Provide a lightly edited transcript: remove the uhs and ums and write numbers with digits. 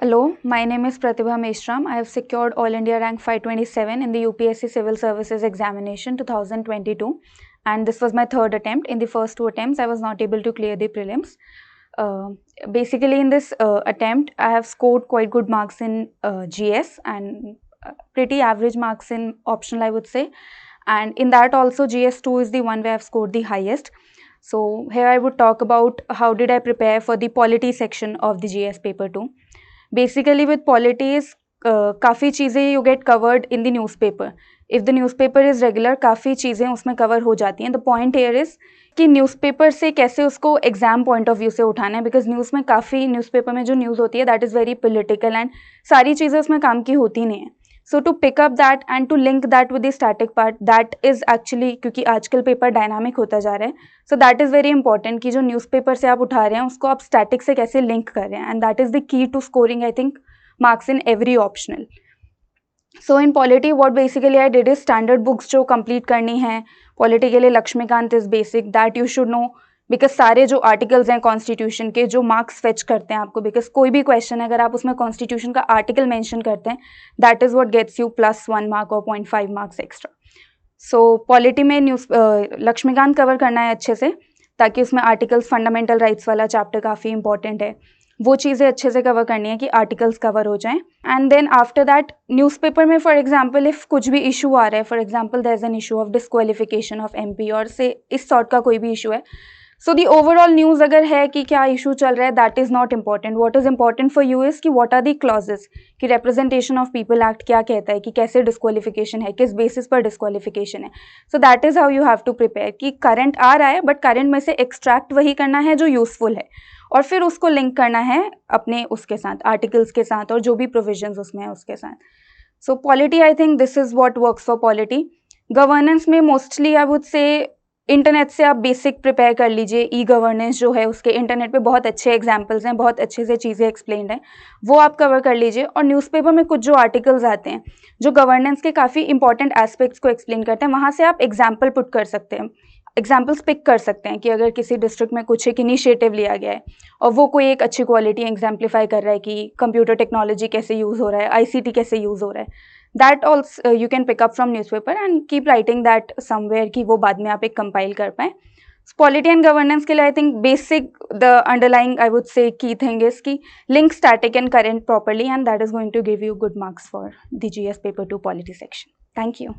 Hello, my name is Pratibha Meshram. I have secured All India rank 527 in the UPSC Civil Services Examination 2022, and this was my third attempt. In the first two attempts, I was not able to clear the prelims. Basically, in this attempt, I have scored quite good marks in GS and pretty average marks in optional, I would say. And in that also, GS2 is the one where I have scored the highest. So here I would talk about how did I prepare for the polity section of the GS paper 2. Basically with polities काफ़ी चीज़ें you get covered in the newspaper. If the newspaper is regular, काफ़ी चीज़ें उसमें cover हो जाती हैं. The point here is कि newspaper से कैसे उसको एग्जाम पॉइंट ऑफ व्यू से उठाना है, बिकॉज न्यूज़ में काफ़ी न्यूज़पेपर में जो न्यूज़ होती है that is very political and सारी चीज़ें उसमें काम की होती नहीं है. So to pick up that and to link that with the static part, that is actually, क्योंकि आजकल पेपर डायनामिक होता जा रहा है, so that is very important कि जो न्यूज़पेपर से आप उठा रहे हैं उसको आप स्टैटिक से कैसे लिंक कर रहे हैं, and that is the key to scoring I think marks in every optional. So in polity what basically I did is standard books जो complete करनी है. Polity के लिए Laxmikant is basic, that you should know, because सारे जो articles हैं constitution के जो marks fetch करते हैं आपको, because कोई भी question है अगर आप उसमें constitution का article mention करते हैं, that is what gets you +1 mark or 0.5 marks extra. So polity में लक्ष्मीकांत cover करना है अच्छे से, ताकि उसमें articles fundamental rights वाला chapter काफ़ी important है, वो चीज़ें अच्छे से कवर करनी है कि आर्टिकल्स कवर हो जाएं. And then after that newspaper में फॉर एग्जांपल इफ़ कुछ भी इशू आ रहा है, for example there is an issue of disqualification of MP और से इस सॉर्ट का कोई भी इशू है, सो दी ओवरऑल न्यूज़ अगर है कि क्या इशू चल रहा है, that is not important. What is important for you is कि व्हाट आर दी क्लॉजेस, कि रिप्रेजेंटेशन ऑफ पीपल एक्ट क्या कहता है, कि कैसे डिस्क्वालिफिकेशन है, किस बेसिस पर डिस्क्वालिफिकेशन है. So that is how you have to prepare कि करंट आ रहा है बट करंट में से एक्सट्रैक्ट वही करना है जो यूजफुल है, और फिर उसको लिंक करना है अपने उसके साथ, आर्टिकल्स के साथ और जो भी प्रोविजंस उसमें है उसके साथ. So polity I think this is what works for polity. Governance में mostly I would say internet से आप बेसिक प्रिपेयर कर लीजिए. ई गवर्नेंस जो है उसके इंटरनेट पे बहुत अच्छे एग्जांपल्स हैं, बहुत अच्छे से चीज़ें एक्सप्लेन्ड हैं, वो आप कवर कर लीजिए. और न्यूज़पेपर में कुछ जो आर्टिकल्स आते हैं जो गवर्नेंस के काफ़ी इंपॉर्टेंट एस्पेक्ट्स को एक्सप्लेन करते हैं, वहाँ से आप एग्जाम्पल पुट कर सकते हैं, एग्जाम्पल्स पिक कर सकते हैं कि अगर किसी डिस्ट्रिक्ट में कुछ एक इनिशिएटिव लिया गया है और वो कोई एक अच्छी क्वालिटी एग्जाम्प्लीफाई कर रहा है कि कंप्यूटर टेक्नोलॉजी कैसे यूज़ हो रहा है, आईसीटी कैसे यूज़ हो रहा है, that also you can pick up from newspaper and keep writing that somewhere कि वो बाद में आप एक कंपाइल कर पाएँ. पॉलिटी एंड गवर्नेंस के लिए I think basic the underlying I would say key thing is कि link static and current properly, and that is going to give you good marks for the GS paper 2 polity section. Thank you.